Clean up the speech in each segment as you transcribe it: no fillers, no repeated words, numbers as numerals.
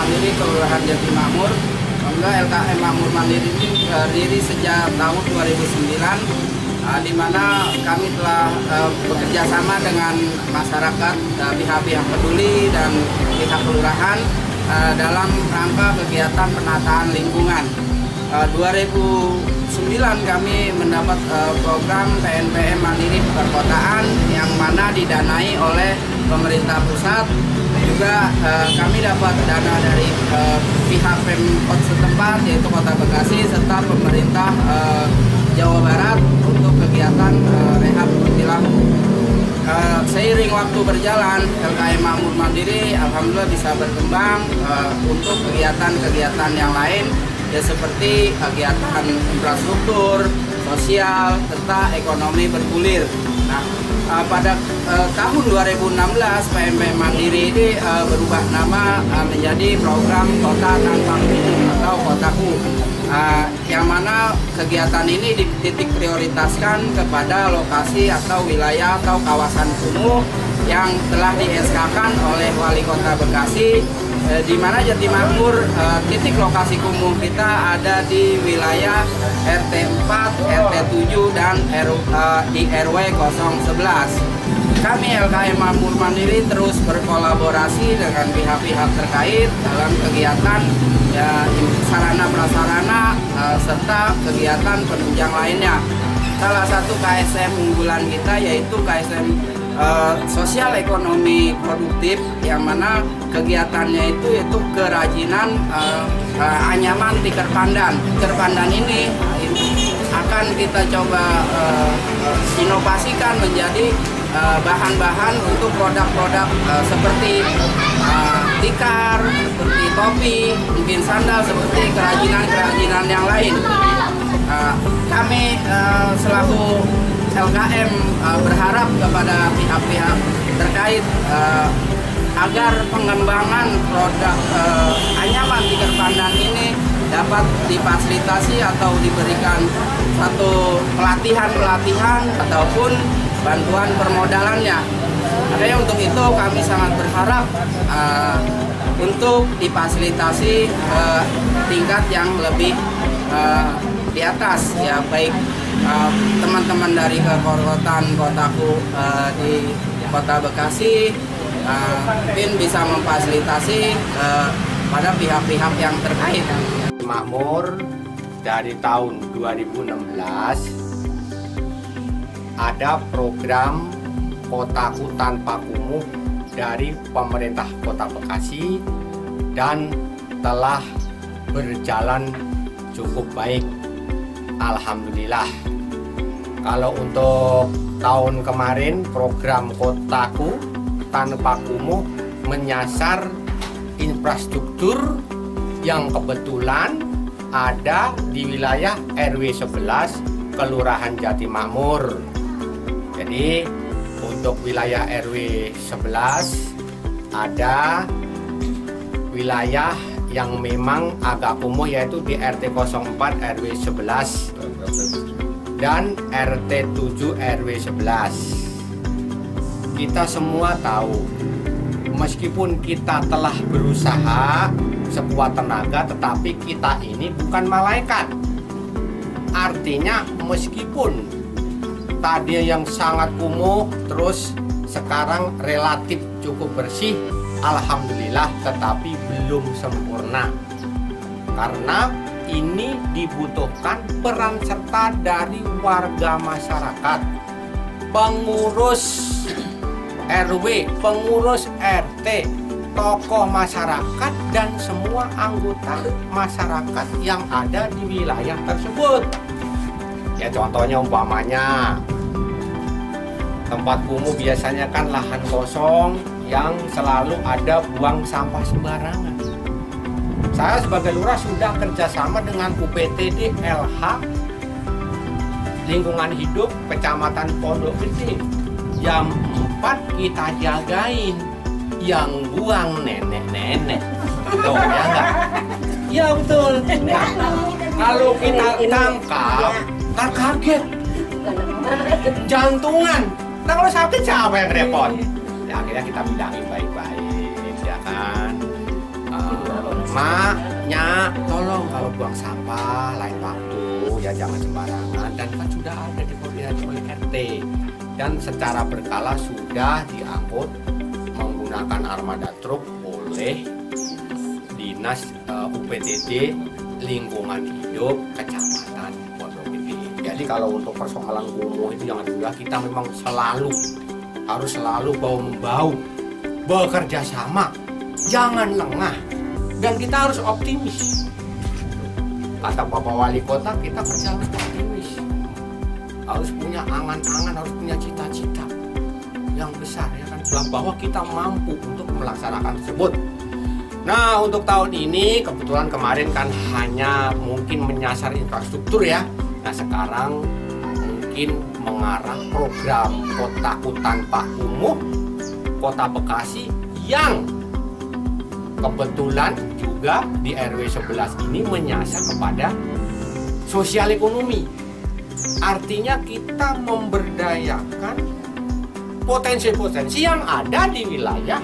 Mandiri Kelurahan Jatimakmur. LKM Makmur Mandiri ini berdiri sejak tahun 2009, di mana kami telah bekerja sama dengan masyarakat, pihak-pihak peduli dan pihak kelurahan dalam rangka kegiatan penataan lingkungan. 2009 kami mendapat program PNPM Mandiri Perkotaan yang mana didanai oleh pemerintah pusat. Juga kami dapat dana dari pihak Pemkot setempat, yaitu Kota Bekasi, serta pemerintah Jawa Barat untuk kegiatan rehab perilaku. Seiring waktu berjalan, LKM Makmur Mandiri alhamdulillah bisa berkembang untuk kegiatan-kegiatan yang lain, ya seperti kegiatan infrastruktur, sosial, serta ekonomi bergulir. Nah, pada tahun 2016 PMP Mandiri ini berubah nama menjadi program Kota Tanpa Kumuh atau Kotaku, yang mana kegiatan ini dititik prioritaskan kepada lokasi atau wilayah atau kawasan kumuh yang telah di-SK-kan oleh Wali Kota Bekasi, di mana Jatimakmur titik lokasi kumuh kita ada di wilayah RT 4, RT 7 dan di RW 011. Kami LKM Makmur Mandiri terus berkolaborasi dengan pihak-pihak terkait dalam kegiatan sarana prasarana serta kegiatan penunjang lainnya. Salah satu KSM unggulan kita yaitu KSM sosial ekonomi produktif, yang mana kegiatannya itu kerajinan anyaman tikar pandan. Tikar pandan ini akan kita coba inovasikan menjadi bahan-bahan untuk produk-produk seperti tikar, seperti topi, mungkin sandal, seperti kerajinan-kerajinan yang lain. Kami selaku LKM berharap kepada pihak-pihak terkait agar pengembangan produk anyaman tikar pandan ini dapat difasilitasi atau diberikan satu pelatihan-pelatihan ataupun bantuan permodalannya. Makanya untuk itu kami sangat berharap untuk difasilitasi tingkat yang lebih di atas, ya baik teman-teman dari Kekorotan Kotaku di Kota Bekasi mungkin bisa memfasilitasi pada pihak-pihak yang terkait. Makmur dari tahun 2016 ada program Kotaku Tanpa Kumuh dari pemerintah Kota Bekasi dan telah berjalan cukup baik, alhamdulillah. Kalau untuk tahun kemarin program Kotaku Tanpa Kumuh menyasar infrastruktur yang kebetulan ada di wilayah RW 11 Kelurahan Jatimakmur. Jadi untuk wilayah RW 11 ada wilayah yang memang agak kumuh, yaitu di RT 04 RW 11 dan RT 7 RW 11. Kita semua tahu, meskipun kita telah berusaha sekuat tenaga, tetapi kita ini bukan malaikat. Artinya meskipun tadi yang sangat kumuh terus sekarang relatif cukup bersih, alhamdulillah, tetapi belum sempurna. Karena ini dibutuhkan peran serta dari warga masyarakat, pengurus RW, pengurus RT, tokoh masyarakat, dan semua anggota masyarakat yang ada di wilayah tersebut. Ya contohnya umpamanya tempat kumuh biasanya kan lahan kosong yang selalu ada buang sampah sembarangan. Saya sebagai lurah sudah kerjasama dengan UPTD LH Lingkungan Hidup Kecamatan Pondok Gede. Jam 4 kita jagain yang buang nenek-nenek. Tuh ya enggak? Ya betul. Nah, kalau kita tangkap, kan kaget, jantungan. Nah kalau sakit siapa yang repot? Ya akhirnya kita bilangin baik-baik, ya kan. Maknya tolong kalau buang sampah lain waktu ya jangan sembarangan, dan kan sudah ada dikoordinasi oleh RT dan secara berkala sudah diangkut menggunakan armada truk oleh Dinas UPTD Lingkungan Hidup Kecamatan Pondok Gede. Jadi kalau untuk persoalan kumuh itu jangan juga, kita memang harus selalu bahu-membahu, bekerja sama, jangan lengah, dan kita harus optimis. Kata Bapak Wali Kota, kita kerja harus optimis, harus punya angan-angan, harus punya cita-cita yang besar, ya kan, bahwa kita mampu untuk melaksanakan tersebut. Nah, untuk tahun ini kebetulan kemarin kan hanya mungkin menyasar infrastruktur ya. Nah, sekarang mungkin mengarah program Kotaku Tanpa Kumuh Kota Bekasi yang kebetulan juga di RW 11 ini menyasar kepada sosial ekonomi. Artinya kita memberdayakan potensi-potensi yang ada di wilayah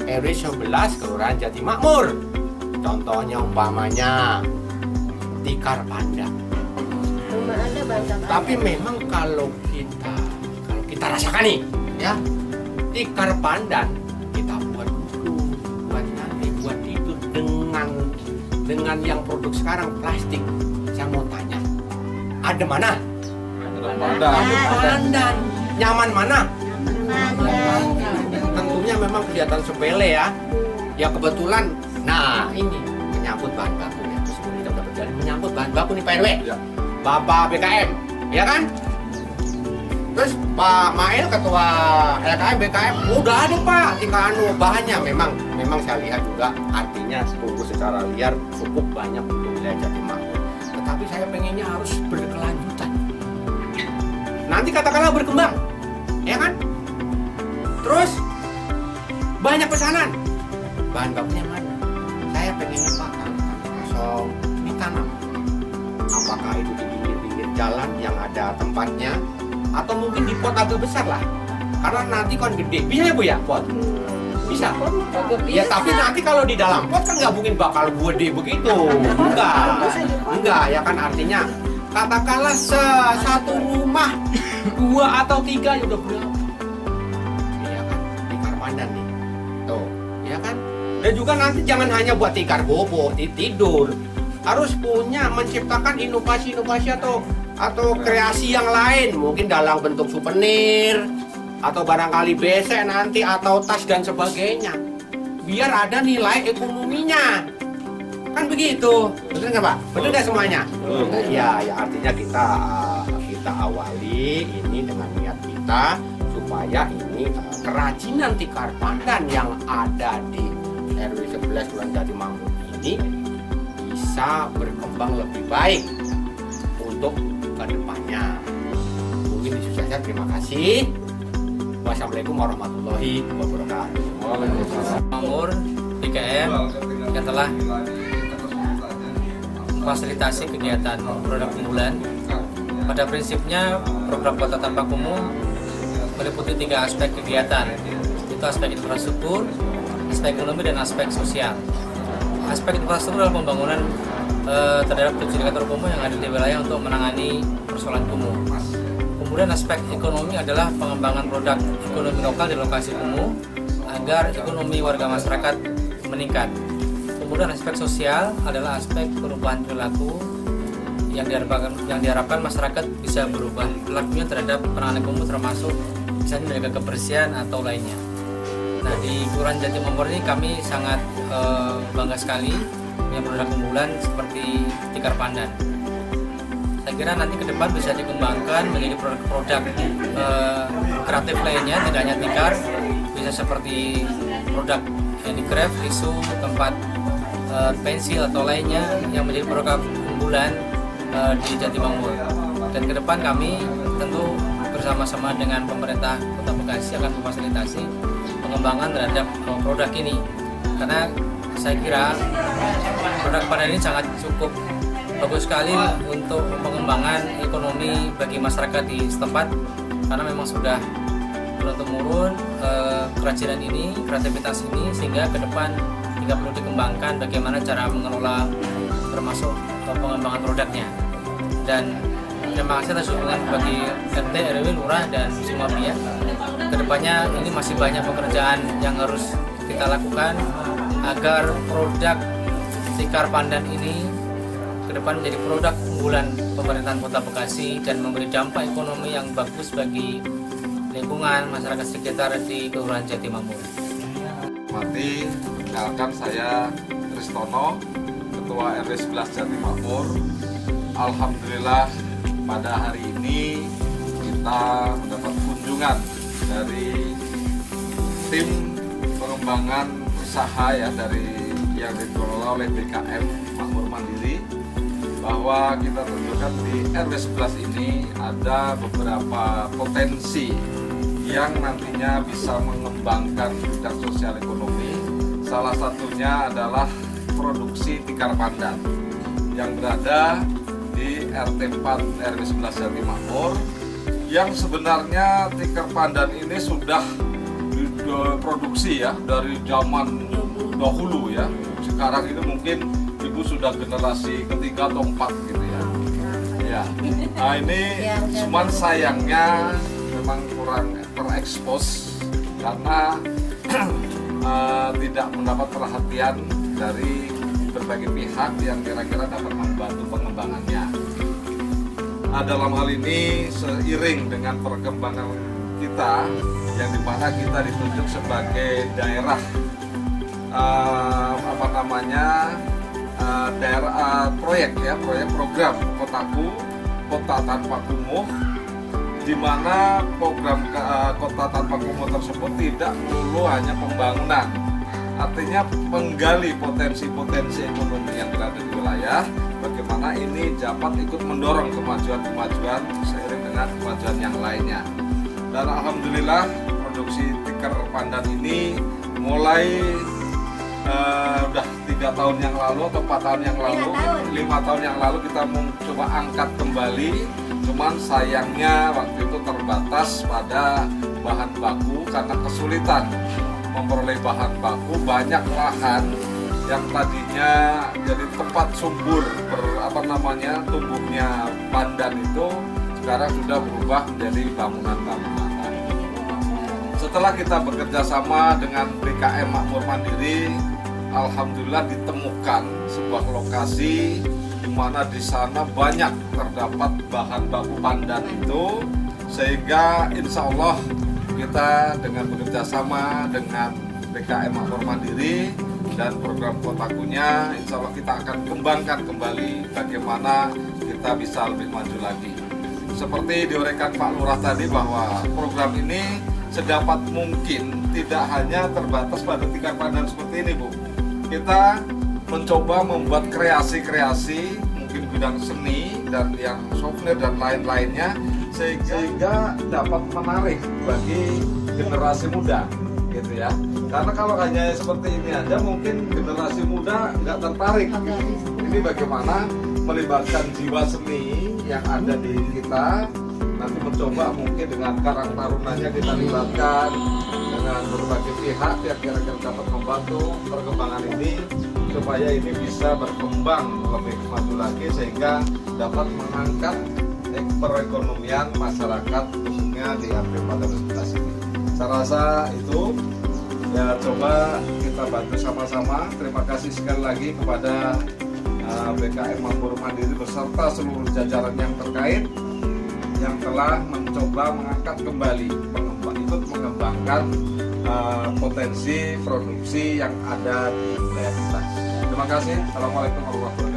RW 11 Kelurahan Jatimakmur. Contohnya umpamanya tikar pandan. Tapi memang kalau kita rasakan nih ya, tikar pandan kita buat dulu, buat nanti, buat tidur dengan yang produk sekarang plastik. Saya mau tanya, ada mana? Pandan. Nyaman mana? Tentunya memang kelihatan sepele ya. Ya kebetulan, nah ini menyangkut bahan baku ya. Sebelum kita berjalan menyangkut bahan baku nih Pak RW. Ya. Bapak BKM, ya kan? Terus Pak Mail ketua LKM BKM udah ada Pak tinggal bahannya. Memang saya lihat juga artinya tumbuh secara liar cukup banyak untuk wilayah Jatimakmur. Tetapi saya pengennya harus berkelanjutan. Nanti katakanlah berkembang, ya kan? Terus banyak pesanan, bahan bakunya mana? Saya pengennya Pak kosong ditanam. Apakah itu di pinggir-pinggir jalan yang ada tempatnya, atau mungkin di pot agak besar lah, karena nanti kan gede. Bisa ya Bu ya pot? Bisa. Ya tapi nanti kalau di dalam pot kan nggak mungkin bakal gede begitu. Enggak ya kan, artinya katakanlah satu rumah 2 atau 3 ya udah berapa? Iya kan, tikar pandan nih. Tuh, ya kan? Dan juga nanti jangan hanya buat tikar bobo, tidur. Harus punya menciptakan inovasi-inovasi atau kreasi yang lain, mungkin dalam bentuk souvenir atau barangkali besek nanti atau tas dan sebagainya, biar ada nilai ekonominya, kan begitu, betul nggak Pak? Betul nggak semuanya? Ya artinya kita awali ini dengan niat kita supaya ini kerajinan tikar pandan yang ada di RW 11 Kelurahan Jatimakmur ini bisa berkembang lebih baik untuk kedepannya. Mungkin itu saja, terima kasih. Wassalamualaikum warahmatullahi wabarakatuh. Makmur BKM yang telah memfasilitasi kegiatan produk unggulan. Pada prinsipnya program Kota Tanpa Kumuh meliputi 3 aspek kegiatan, itu aspek infrastruktur, aspek ekonomi, dan aspek sosial. Aspek infrastruktur adalah pembangunan terhadap 7 indikator kumuh yang ada di wilayah untuk menangani persoalan kumuh. Kemudian aspek ekonomi adalah pengembangan produk ekonomi lokal di lokasi kumuh agar ekonomi warga masyarakat meningkat. Kemudian aspek sosial adalah aspek perubahan perilaku yang diharapkan masyarakat bisa berubah perilakunya terhadap penanganan kumuh, termasuk misalnya menjaga kebersihan atau lainnya. Nah, di Kelurahan Jatimakmur ini kami sangat bangga sekali punya produk unggulan seperti tikar pandan. Saya kira nanti ke depan bisa dikembangkan menjadi produk-produk kreatif lainnya, tidak hanya tikar, bisa seperti produk handicraft, tisu, tempat pensil atau lainnya yang menjadi produk unggulan di Jatimakmur. Dan ke depan kami tentu bersama-sama dengan pemerintah Kota Bekasi akan memfasilitasi pengembangan terhadap produk ini, karena saya kira produk pandan ini sangat cukup bagus sekali untuk pengembangan ekonomi bagi masyarakat di setempat, karena memang sudah turun-temurun kerajinan ini, kreativitas ini, sehingga ke depan Kita perlu dikembangkan bagaimana cara mengelola termasuk pengembangan produknya. Dan terima kasih atas dukungan bagi RT, RW, Lurah, dan semua pihak. Kedepannya ini masih banyak pekerjaan yang harus kita lakukan agar produk tikar pandan ini ke depan menjadi produk unggulan pemerintahan Kota Bekasi dan memberi dampak ekonomi yang bagus bagi lingkungan masyarakat sekitar di Kelurahan Jatimamur. Perkenalkan, saya Kristono, Ketua RW 11 Jatimamur. Alhamdulillah pada hari ini kita mendapat kunjungan dari tim pengembangan usaha ya dari yang dikelola oleh BKM Makmur Mandiri, bahwa kita tentukan di RW 11 ini ada beberapa potensi yang nantinya bisa mengembangkan bidang sosial ekonomi. Salah satunya adalah produksi tikar pandan yang berada di RT 4 RW 11 Jatimamur, yang sebenarnya tikar pandan ini sudah diproduksi ya dari zaman dahulu ya. Sekarang ini mungkin ibu sudah generasi ketiga atau 4 gitu ya. Ya. Nah ini cuman sayangnya memang kurang terekspos karena tidak mendapat perhatian dari berbagai pihak yang kira-kira dapat membantu pengembangannya. Nah, dalam hal ini seiring dengan perkembangan kita yang dimana kita ditunjuk sebagai daerah daerah proyek program Kotaku, Kota Tanpa Kumuh, di mana program Kota Tanpa Kumuh tersebut tidak melulu hanya pembangunan, artinya menggali potensi-potensi ekonomi yang berada di wilayah, bagaimana ini dapat ikut mendorong kemajuan-kemajuan seiring dengan kemajuan yang lainnya. Dan alhamdulillah produksi tikar pandan ini mulai udah 3 tahun yang lalu atau 4 tahun yang lalu, 5 tahun yang lalu kita coba angkat kembali. Cuman sayangnya waktu itu terbatas pada bahan baku karena kesulitan memperoleh bahan baku. Banyak lahan yang tadinya jadi tempat subur tumbuhnya pandan itu sekarang sudah berubah menjadi bangunan-bangunan. Setelah kita bekerja sama dengan BKM Makmur Mandiri, alhamdulillah ditemukan sebuah lokasi di mana di sana banyak terdapat bahan baku pandan itu, sehingga insya Allah kita dengan bekerja sama dengan BKM Makmur Mandiri dan program Kotakunya, insya Allah kita akan kembangkan kembali bagaimana kita bisa lebih maju lagi. Seperti diuraikan Pak Lurah tadi bahwa program ini sedapat mungkin tidak hanya terbatas pada tikar pandan seperti ini, Bu. Kita mencoba membuat kreasi-kreasi mungkin bidang seni dan yang souvenir dan lain-lainnya sehingga dapat menarik bagi generasi muda gitu ya. Karena kalau hanya seperti ini aja mungkin generasi muda nggak tertarik. Ini bagaimana melibatkan jiwa seni yang ada di kita, nanti mencoba mungkin dengan Karang Tarunanya kita libatkan dengan berbagai pihak yang kira-kira dapat membantu perkembangan ini supaya ini bisa berkembang lebih maju lagi sehingga dapat mengangkat perekonomian masyarakat khususnya di RW 11 ini. Saya rasa itu ya, coba kita bantu sama-sama. Terima kasih sekali lagi kepada BKM Makmur Mandiri beserta seluruh jajaran yang terkait yang telah mencoba mengangkat kembali, ikut mengembangkan potensi produksi yang ada di wilayah kita. Terima kasih. Assalamualaikum warahmatullahi wabarakatuh.